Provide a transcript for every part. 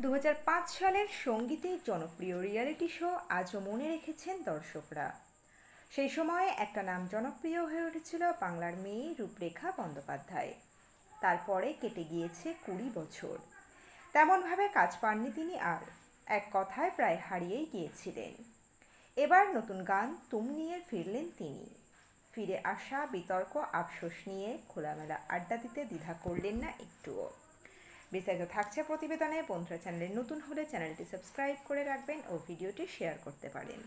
2005 সালের সঙ্গীতের জনপ্রিয় রিয়েলিটি শো আজও মনে রেখেছেন দর্শকরা। সেই সময়ে একটা নাম জনপ্রিয় হয়ে উঠেছিল, বাংলার মেয়ে রূপরেখা বন্দ্যোপাধ্যায়। তারপরে কেটে গিয়েছে 20 বছর। তেমনভাবে কাজ পাননি তিনি আর, এক কথায় প্রায় হারিয়েই গিয়েছিলেন। এবার নতুন গান তুম নিয়ে ফিরলেন তিনি। ফিরে আসা বিতর্ক আফসোস নিয়ে খোলামেলা আড্ডা দিতে দ্বিধা করলেন না একটুও। বিস্তারিত থাকছে প্রতিবেদনে। বন্ধুরা, চ্যানেলে নতুন হলে চ্যানেলটি সাবস্ক্রাইব করে রাখবেন ও ভিডিওটি শেয়ার করতে পারেন।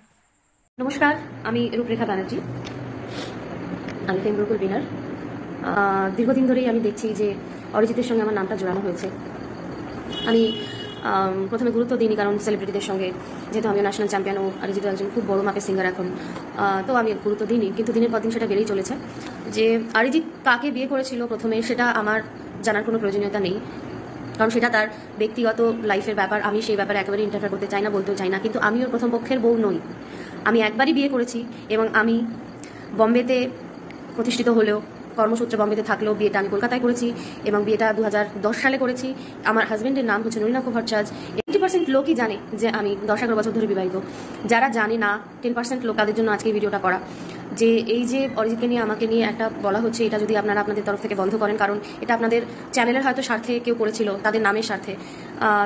নমস্কার, আমি রূপরেখা ব্যানার্জি। আমি ফেম গ্রুপের উইনার। দীর্ঘদিন ধরেই আমি দেখছি যে অরিজিতের সঙ্গে আমার নামটা জোড়ানো হয়েছে। আমি প্রথমে গুরুত্ব দিইনি, কারণ সেলিব্রিটিদের সঙ্গে যেহেতু আমি ন্যাশনাল চ্যাম্পিয়ন ও অরিজিৎ একজন খুব বড় মাপের সিঙ্গার এখন, তো আমি গুরুত্ব দিইনি। কিন্তু দিনের পর দিন সেটা বেড়েই চলেছে। যে অরিজিৎ কাকে বিয়ে করেছিল প্রথমে, সেটা আমার জানার কোনো প্রয়োজনীয়তা নেই, কারণ সেটা তার ব্যক্তিগত লাইফের ব্যাপার। আমি সেই ব্যাপারে একেবারে ইন্টারফেয়ার করতে চাই না, বলতেও চাই না। কিন্তু আমি ওর প্রথম পক্ষের বউ নই। আমি একবারই বিয়ে করেছি এবং আমি বম্বেতে প্রতিষ্ঠিত হলেও, কর্মসূত্রে বম্বেতে থাকলেও বিয়েটা আমি কলকাতায় করেছি এবং বিয়েটা 2010 সালে করেছি। আমার হাজব্যান্ডের নাম হচ্ছে নলিনাক্ষ ভট্টাচার্য। 80% লোকই জানে যে আমি 10-11 বছর ধরে বিবাহিত। যারা জানে না 10% লোক, তাদের জন্য আজকে এই ভিডিওটা করা। যে এই যে অরিজিৎকে নিয়ে আমাকে নিয়ে একটা বলা হচ্ছে, এটা যদি আপনারা আপনাদের তরফ থেকে বন্ধ করেন, কারণ এটা আপনাদের চ্যানেলের হয়তো স্বার্থে কেউ করেছিল, তাদের নামের স্বার্থে,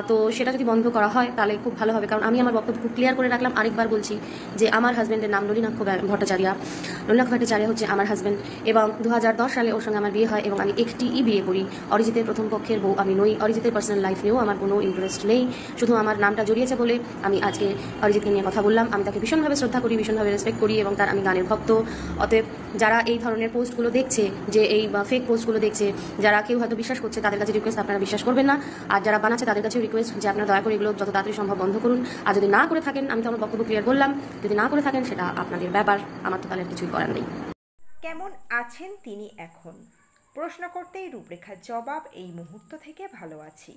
তো সেটা যদি বন্ধ করা হয় তাহলে খুব ভালো হবে। কারণ আমি আমার বক্তব্য খুব ক্লিয়ার করে রাখলাম। আরেকবার বলছি যে আমার হাজব্যান্ডের নাম নলিনাক্ষ ভট্টাচার্য হচ্ছে আমার হাজব্যান্ড, এবং 2010 সালে ওর সঙ্গে আমার বিয়ে হয় এবং আমি একটিই বিয়ে করি। অরিজিতের প্রথম পক্ষের বউ আমি নই। অরিজিতের পার্সোনাল লাইফ নিয়েও আমার কোনো ইন্টারেস্ট নেই। শুধু আমার নামটা জড়িয়েছে বলে আমি আজকে অরিজিৎকে নিয়ে কথা বললাম। আমি তাকে ভীষণভাবে শ্রদ্ধা করি, ভীষণভাবে রেসপেক্ট করি এবং তার আমি গানের ভক্ত। অতএব যারা এই ধরনের পোস্টগুলো দেখছে, যে এই ফেক পোস্টগুলো দেখছে, যারা কেউ হয়তো বিশ্বাস করছে, তাদের কাছে রিকোয়েস্ট আপনারা বিশ্বাস করবেন না। আর যারা বানাচ্ছে তাদের কাছেও রিকোয়েস্ট যে আপনারা দয়া করে এগুলো যত তাড়াতাড়ি সম্ভব বন্ধ করুন। আর যদি না করে থাকেন, আমি তো আমার বক্তব্য ক্লিয়ার বললাম, যদি না করে থাকেন সেটা আপনাদের ব্যাপার, আমার তো তাহলে কিছুই করার নেই। কেমন আছেন তিনি এখন? প্রশ্ন করতেই রূপরেখার জবাব, এই মুহূর্ত থেকে ভালো আছি,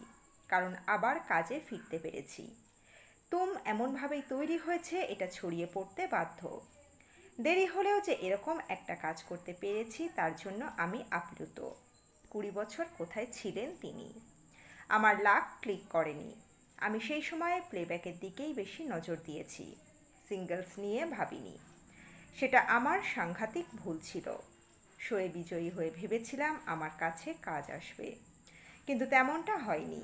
কারণ আবার কাজে ফিরতে পেরেছি। তুম এমনভাবেই তৈরি হয়েছে, এটা ছড়িয়ে পড়তে বাধ্য। দেরি হলেও যে এরকম একটা কাজ করতে পেরেছি, তার জন্য আমি আপ্লুত। 20 বছর কোথায় ছিলেন তিনি? আমার লাক ক্লিক করেনি। আমি সেই সময়ে প্লেব্যাকের দিকেই বেশি নজর দিয়েছি, সিঙ্গলস নিয়ে ভাবিনি। সেটা আমার সাংঘাতিক ভুল ছিল। শোয়ে বিজয়ী হয়ে ভেবেছিলাম আমার কাছে কাজ আসবে, কিন্তু তেমনটা হয়নি।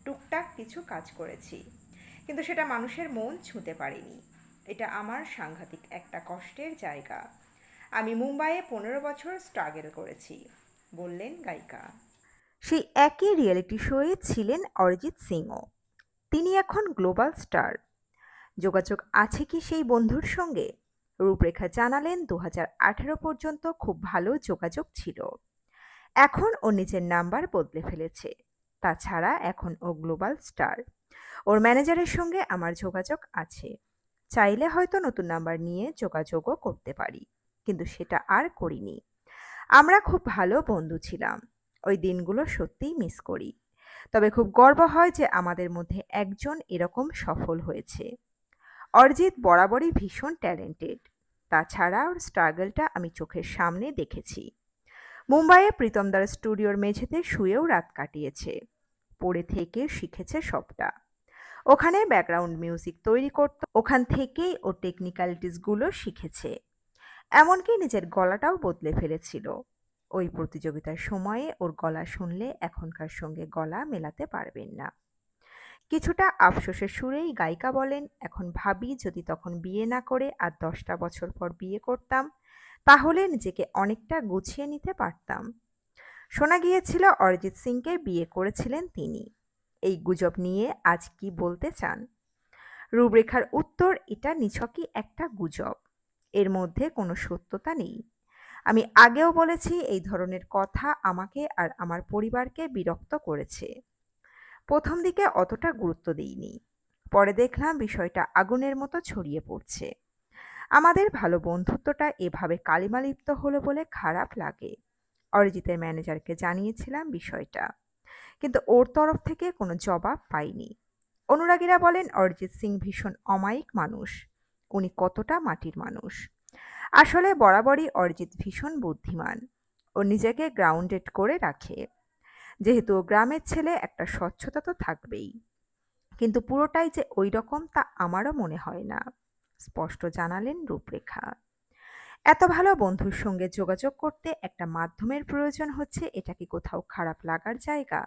টুকটাক কিছু কাজ করেছি, কিন্তু সেটা মানুষের মন ছুঁতে পারেনি। এটা আমার সাংঘাতিক একটা কষ্টের জায়গা। আমি মুম্বাইয়ে 15 বছর স্ট্রাগল করেছি, বললেন গায়িকা। সেই একই রিয়েলিটি শোয়ে ছিলেন অরিজিৎ সিংও। তিনি এখন গ্লোবাল স্টার। যোগাযোগ আছে কি সেই বন্ধুর সঙ্গে? রূপরেখা জানালেন, 2018 পর্যন্ত খুব ভালো যোগাযোগ ছিল। এখন ও নিজের নাম্বার বদলে ফেলেছে। তাছাড়া এখন ও গ্লোবাল স্টার। ওর ম্যানেজারের সঙ্গে আমার যোগাযোগ আছে। চাইলে হয়তো নতুন নাম্বার নিয়ে যোগাযোগও করতে পারি, কিন্তু সেটা আর করিনি। আমরা খুব ভালো বন্ধু ছিলাম। ওই দিনগুলো সত্যিই মিস করি। তবে খুব গর্ব হয় যে আমাদের মধ্যে একজন এরকম সফল হয়েছে। অরিজিৎ বরাবরই ভীষণ ট্যালেন্টেড। তাছাড়া ওর স্ট্রাগলটা আমি চোখের সামনে দেখেছি। মুম্বাইয়ে প্রীতমদার স্টুডিওর মেঝেতে শুয়েও রাত কাটিয়েছে। পড়ে থেকে শিখেছে সবটা। ওখানে ব্যাকগ্রাউন্ড মিউজিক তৈরি করত, ওখান থেকেই ও টেকনিক্যালিটিসগুলো শিখেছে। এমনকি নিজের গলাটাও বদলে ফেলেছিল। ওই প্রতিযোগিতার সময়ে ওর গলা শুনলে এখনকার সঙ্গে গলা মেলাতে পারবেন না। কিছুটা আফসোসের সুরেই গায়িকা বলেন, এখন ভাবি যদি তখন বিয়ে না করে আর 10টা বছর পর বিয়ে করতাম, তাহলে নিজেকে অনেকটা গুছিয়ে নিতে পারতাম। শোনা গিয়েছিল অরিজিৎ সিংকে বিয়ে করেছিলেন তিনি। এই গুজব নিয়ে আজ কি বলতে চান? রূপরেখার উত্তর, এটা নিছকই একটা গুজব। এর মধ্যে কোনো সত্যতা নেই। আমি আগেও বলেছি, এই ধরনের কথা আমাকে আর আমার পরিবারকে বিরক্ত করেছে। প্রথম দিকে অতটা গুরুত্ব দিইনি। পরে দেখলাম বিষয়টা আগুনের মতো ছড়িয়ে পড়ছে। আমাদের ভালো বন্ধুত্বটা এভাবে কালিমালিপ্ত হলো বলে খারাপ লাগে। অরিজিতের ম্যানেজারকে জানিয়েছিলাম বিষয়টা, কিন্তু ওর তরফ থেকে কোনো জবাব পাইনি। অনুরাগীরা বলেন, অরিজিৎ সিং ভীষণ অমায়িক মানুষ। উনি কতটা মাটির মানুষ। আসলে বরাবরই অরিজিৎ ভীষণ বুদ্ধিমান। ও নিজেকে গ্রাউন্ডেড করে রাখে। যেহেতু ও গ্রামের ছেলে, একটা স্বচ্ছতা তো থাকবেই। কিন্তু পুরোটাই যে ওই রকম তা আমারও মনে হয় না, স্পষ্ট জানালেন রূপরেখা। এত ভালো বন্ধুর সঙ্গে যোগাযোগ করতে একটা মাধ্যমের প্রয়োজন হচ্ছে, এটা কি কোথাও খারাপ লাগার জায়গা?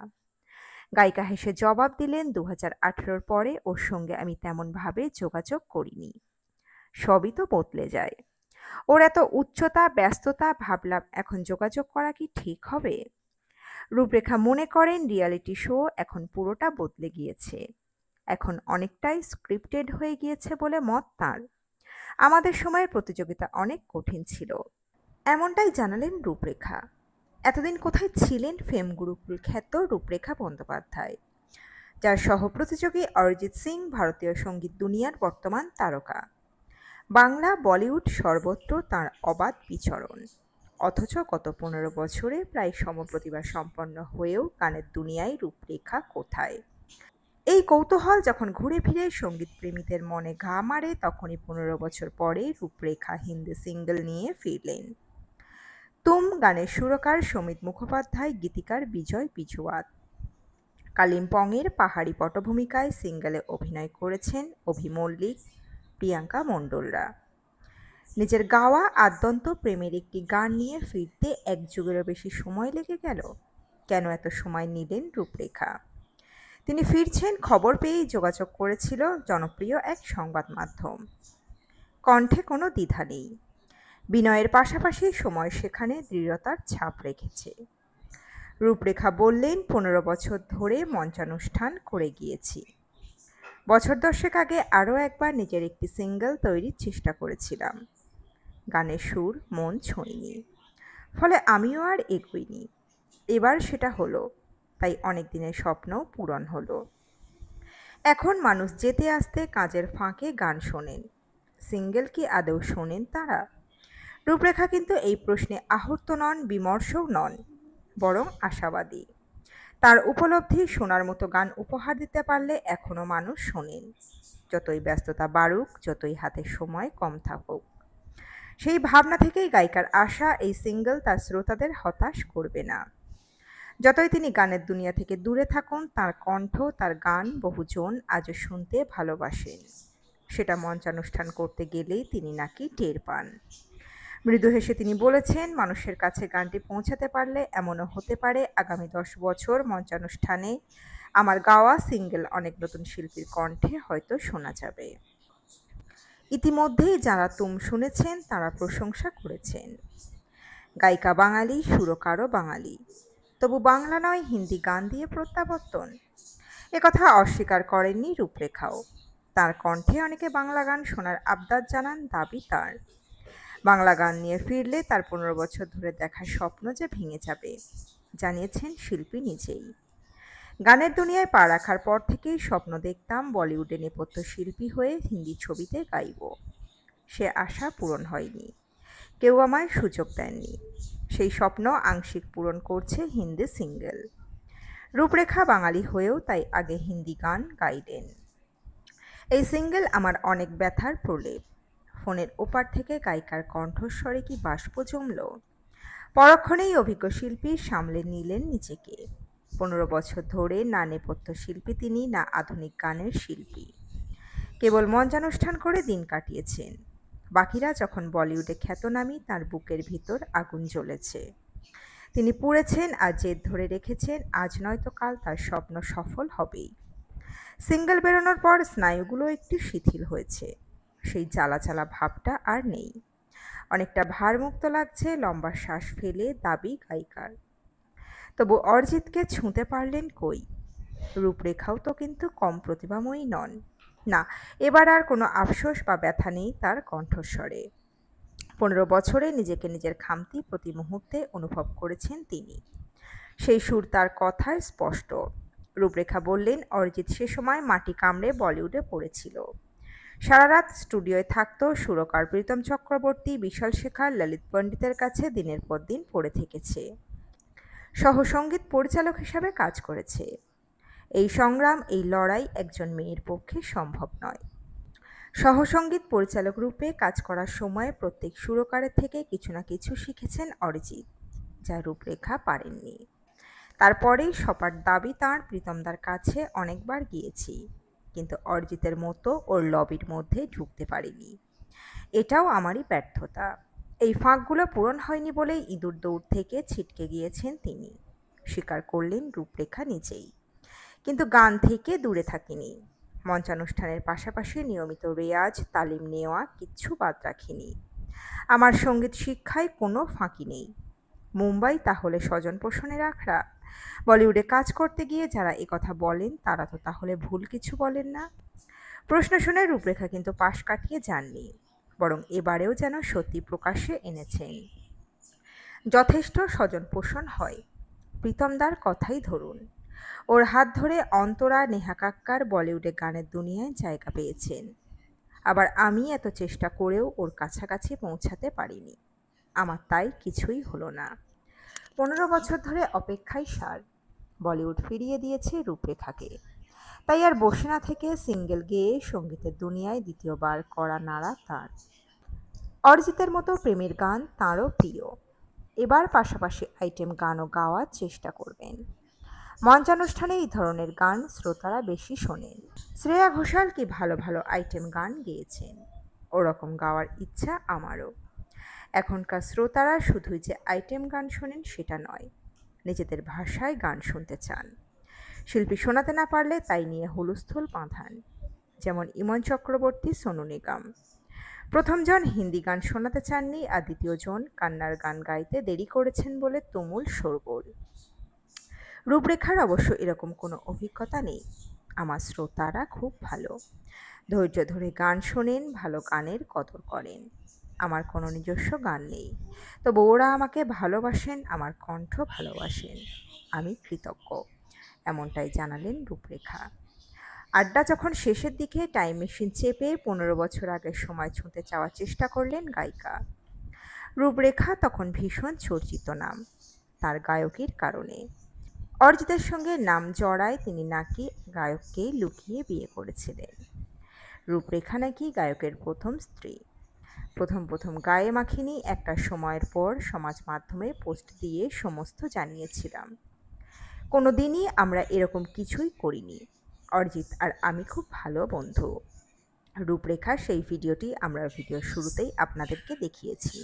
গায়িকা হেসে জবাব দিলেন, 2018 পরে ওর সঙ্গে আমি তেমনভাবে যোগাযোগ করিনি। সবই তো বদলে যায়। ওর এত উচ্চতা, ব্যস্ততা, ভাবলাম এখন যোগাযোগ করা কি ঠিক হবে? রূপরেখা মনে করেন রিয়ালিটি শো এখন পুরোটা বদলে গিয়েছে। এখন অনেকটাই স্ক্রিপ্টেড হয়ে গিয়েছে বলে মত তাঁর। আমাদের সময়ের প্রতিযোগিতা অনেক কঠিন ছিল, এমনটাই জানালেন রূপরেখা। এতদিন কোথায় ছিলেন ফেম গুরুকুল খ্যাত রূপরেখা বন্দ্যোপাধ্যায়, যার সহপ্রতিযোগী অরিজিৎ সিং ভারতীয় সঙ্গীত দুনিয়ার বর্তমান তারকা। বাংলা, বলিউড সর্বত্র তাঁর অবাধ বিচরণ। অথচ গত 15 বছরে প্রায় সমপ্রতিভা সম্পন্ন হয়েও গানের দুনিয়ায় রূপরেখা কোথায়? এই কৌতূহল যখন ঘুরে ফিরে সঙ্গীত প্রেমীদের মনে ঘা মারে, তখনই 15 বছর পরে রূপরেখা হিন্দি সিঙ্গল নিয়ে ফিরলেন। তুম গানের সুরকার সমিত মুখোপাধ্যায়, গীতিকার বিজয় বিজুয়াত। কালিম্পংয়ের পাহাড়ি পটভূমিকায় সিঙ্গলে অভিনয় করেছেন অভি মল্লিক, প্রিয়াঙ্কা মণ্ডলরা। নিজের গাওয়া আদ্যন্ত প্রেমের একটি গান নিয়ে ফিরতে এক যুগেরও বেশি সময় লেগে গেল। কেন এত সময় নিলেন রূপরেখা? তিনি ফিরছেন খবর পেয়েই যোগাযোগ করেছিল জনপ্রিয় এক সংবাদ মাধ্যম। কণ্ঠে কোনো দ্বিধা নেই, বিনয়ের পাশাপাশি সময় সেখানে দৃঢ়তার ছাপ রেখেছে। রূপরেখা বললেন, 15 বছর ধরে মঞ্চানুষ্ঠান করে গিয়েছি। বছর 10 আগে আরও একবার নিজের একটি সিঙ্গল তৈরির চেষ্টা করেছিলাম। গানের সুর মন ছোঁয়নি, ফলে আমিও আর এগোইনি। এবার সেটা হলো, তাই অনেক দিনের স্বপ্নও পূরণ হলো। এখন মানুষ যেতে আসতে কাজের ফাঁকে গান শোনেন, সিঙ্গেল কি আদৌ শোনেন তারা? রূপরেখা কিন্তু এই প্রশ্নে আহত নন, বিমর্ষও নন, বরং আশাবাদী। তার উপলব্ধি, শোনার মতো গান উপহার দিতে পারলে এখনও মানুষ শোনেন, যতই ব্যস্ততা বাড়ুক, যতই হাতে সময় কম থাকুক। সেই ভাবনা থেকেই গায়িকার আশা, এই সিঙ্গল তার শ্রোতাদের হতাশ করবে না। যতই তিনি গানের দুনিয়া থেকে দূরে থাকুন, তার কণ্ঠ, তার গান বহুজন আজও শুনতে ভালোবাসেন। সেটা মঞ্চানুষ্ঠান করতে গেলেই তিনি নাকি টের পান। মৃদু হেসে তিনি বলেছেন, মানুষের কাছে গানটি পৌঁছাতে পারলে এমনও হতে পারে আগামী 10 বছর মঞ্চানুষ্ঠানে আমার গাওয়া সিঙ্গল অনেক নতুন শিল্পীর কণ্ঠে হয়তো শোনা যাবে। ইতিমধ্যেই যারা তুম শুনেছেন তারা প্রশংসা করেছেন। গায়িকা বাঙালি, সুরকারও বাঙালি, তবু বাংলা নয় হিন্দি গান দিয়ে প্রত্যাবর্তন, একথা অস্বীকার করেননি রূপরেখাও। তার কণ্ঠে অনেকে বাংলা গান শোনার আবদার জানান, দাবি তার। বাংলা গান নিয়ে ফিরলে তার 15 বছর ধরে দেখা স্বপ্ন যে ভেঙে যাবে, জানিয়েছেন শিল্পী নিজেই। গানের দুনিয়ায় পা রাখার পর থেকেই স্বপ্ন দেখতাম বলিউডে নেপথ্য শিল্পী হয়ে হিন্দি ছবিতে গাইব। সে আশা পূরণ হয়নি, কেউ আমায় সুযোগ দেননি। সেই স্বপ্ন আংশিক পূরণ করছে হিন্দি সিঙ্গল। রূপরেখা বাঙালি হয়েও তাই আগে হিন্দি গান গাইলেন। এই সিঙ্গল আমার অনেক ব্যথার প্রলেপ। ফোনের ওপার থেকে গায়িকার কণ্ঠস্বরে কি বাষ্প জমল? পরক্ষণেই অভিজ্ঞ শিল্পী সামলে নিলেন নিজেকে। 15 বছর ধরে না নেপথ্য শিল্পী তিনি, না আধুনিক গানের শিল্পী। কেবল মঞ্চানুষ্ঠান করে দিন কাটিয়েছেন। বাকিরা যখন বলিউডে খ্যাতনামী, তার বুকের ভিতর আগুন জ্বলেছে। তিনি পুড়েছেন আর জেদ ধরে রেখেছেন, আজ নয়তো কাল তার স্বপ্ন সফল হবেই। সিঙ্গল বেরোনোর পর স্নায়ুগুলো একটু শিথিল হয়েছে, সেই জ্বালা জ্বালা ভাবটা আর নেই। অনেকটা ভারমুক্ত লাগছে, লম্বা শ্বাস ফেলে দাবি গায়িকার। তবু অরিজিৎকে ছুঁতে পারলেন কই? রূপরেখাও তো কিন্তু কম প্রতিভাময়ী নন। না, এবার আর কোনো আফসোস বা ব্যথা নেই তার কণ্ঠস্বরে। 15 বছরে নিজেকে নিজের খামতি প্রতি মুহূর্তে অনুভব করেছেন তিনি। সেই সুর তার কথায় স্পষ্ট। রূপরেখা বললেন, অরিজিৎ সে সময় মাটি কামড়ে বলিউডে পড়েছিল। সারা রাত স্টুডিওয় থাকত, সুরকার প্রীতম চক্রবর্তী, বিশাল শেখার, ললিত পণ্ডিতের কাছে দিনের পর দিন পড়ে থেকেছে। সহসঙ্গীত পরিচালক হিসাবে কাজ করেছে। এই সংগ্রাম, এই লড়াই একজন মেয়ের পক্ষে সম্ভব নয়। সহসঙ্গীত পরিচালক রূপে কাজ করার সময় প্রত্যেক সুরকারের থেকে কিছু না কিছু শিখেছেন অরিজিৎ, যা রূপরেখা পারেননি। তারপরেই সবার দাবি, তাঁর প্রীতমদার কাছে অনেকবার গিয়েছি, কিন্তু অরিজিতের মতো ওর লবির মধ্যে ঢুকতে পারিনি। এটাও আমারই ব্যর্থতা। এই ফাঁকগুলো পূরণ হয়নি বলেই ইঁদুর দৌড় থেকে ছিটকে গিয়েছেন তিনি, স্বীকার করলেন রূপরেখা নিজেই। কিন্তু গান থেকে দূরে থাকিনি। মঞ্চানুষ্ঠানের পাশাপাশি নিয়মিত রেয়াজ, তালিম নেওয়া কিচ্ছু বাদ রাখিনি। আমার সঙ্গীত শিক্ষায় কোনো ফাঁকি নেই। মুম্বাই তাহলে স্বজন পোষণের আখড়া? বলিউডে কাজ করতে গিয়ে যারা একথা বলেন তারা তো তাহলে ভুল কিছু বলেন না? প্রশ্ন শুনে রূপরেখা কিন্তু পাশ কাটিয়ে যাননি, বরং এবারেও যেন সত্যি প্রকাশ্যে এনেছেন। যথেষ্ট স্বজন পোষণ হয়। প্রীতমদার কথাই ধরুন, ওর হাত ধরে অন্তরা, নেহা কাক্কার বলিউডে গানের দুনিয়ায় জায়গা পেয়েছেন। আবার আমি এত চেষ্টা করেও ওর কাছাকাছি পৌঁছাতে পারিনি। আমার তাই কিছুই হলো না। 15 বছর ধরে অপেক্ষায় সার। বলিউড ফিরিয়ে দিয়েছে রূপরেখাকে। তাই আর বসে না থেকে সিঙ্গেল গেয়ে সঙ্গীতের দুনিয়ায় দ্বিতীয়বার করা নাড়া তাঁর। অরিজিতের মতো প্রেমের গান তাঁরও প্রিয়। এবার পাশাপাশি আইটেম গানও গাওয়ার চেষ্টা করবেন। মঞ্চানুষ্ঠানে এই ধরনের গান শ্রোতারা বেশি শোনেন। শ্রেয়া ঘোষাল কি ভালো ভালো আইটেম গান গেয়েছেন, ওরকম গাওয়ার ইচ্ছা আমারও। এখনকার শ্রোতারা শুধুই যে আইটেম গান শোনেন সেটা নয়, নিজেদের ভাষায় গান শুনতে চান। শিল্পী শোনাতে না পারলে তাই নিয়ে হুলস্থুল বাঁধান, যেমন ইমন চক্রবর্তী, সোনু নিগম। প্রথমজন হিন্দি গান শোনাতে চাননি আর দ্বিতীয়জন কান্নার গান গাইতে দেরি করেছেন বলে তুমুল শোরগোল। রূপরেখার অবশ্য এরকম কোনো অভিজ্ঞতা নেই। আমার শ্রোতারা খুব ভালো, ধৈর্য ধরে গান শোনেন, ভালো গানের কদর করেন। আমার কোনো নিজস্ব গান নেই, তবু ওরা আমাকে ভালোবাসেন, আমার কণ্ঠ ভালোবাসেন। আমি কৃতজ্ঞ, এমনটাই জানালেন রূপরেখা। আড্ডা যখন শেষের দিকে টাইম মেশিন চেপে 15 বছর আগের সময় ছুঁতে চাওয়ার চেষ্টা করলেন গায়িকা। রূপরেখা তখন ভীষণ চর্চিত নাম, তার গায়কের কারণে। অরিজিতের সঙ্গে নাম জড়ায় তিনি নাকি গায়ককে লুকিয়ে বিয়ে করেছিলেন। রূপরেখা নাকি গায়কের প্রথম স্ত্রী। প্রথম গায়ে মাখিনি, একটা সময়ের পর সমাজ মাধ্যমে পোস্ট দিয়ে সমস্ত জানিয়েছিলাম। কোনো দিনই আমরা এরকম কিছুই করিনি। অরিজিৎ আর আমি খুব ভালো বন্ধু। রূপরেখা সেই ভিডিওটি আমরা ভিডিওর শুরুতেই আপনাদেরকে দেখিয়েছি।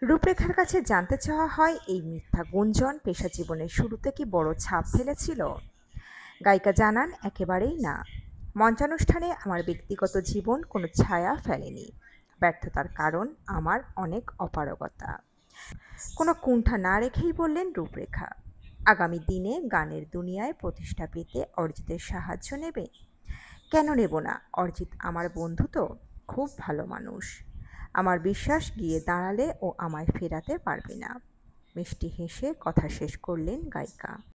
রূপরেখার কাছে জানতে চাওয়া হয়, এই মিথ্যা গুঞ্জন পেশা জীবনের শুরুতে কি বড় ছাপ ফেলেছিল? গায়িকা জানান, একেবারেই না। মঞ্চানুষ্ঠানে আমার ব্যক্তিগত জীবন কোনো ছায়া ফেলেনি। ব্যর্থতার কারণ আমার অনেক অপারগতা। কোনো কুণ্ঠা না রেখেই বললেন রূপরেখা, আগামী দিনে গানের দুনিয়ায় প্রতিষ্ঠা পেতে অরিজিতের সাহায্য নেবে? কেন নেব না? অরিজিৎ আমার বন্ধু, তো খুব ভালো মানুষ। আমার বিশ্বাস গিয়ে দাঁড়ালে ও আমায় ফেরাতে পারবে না। মিষ্টি হেসে কথা শেষ করলেন গায়িকা।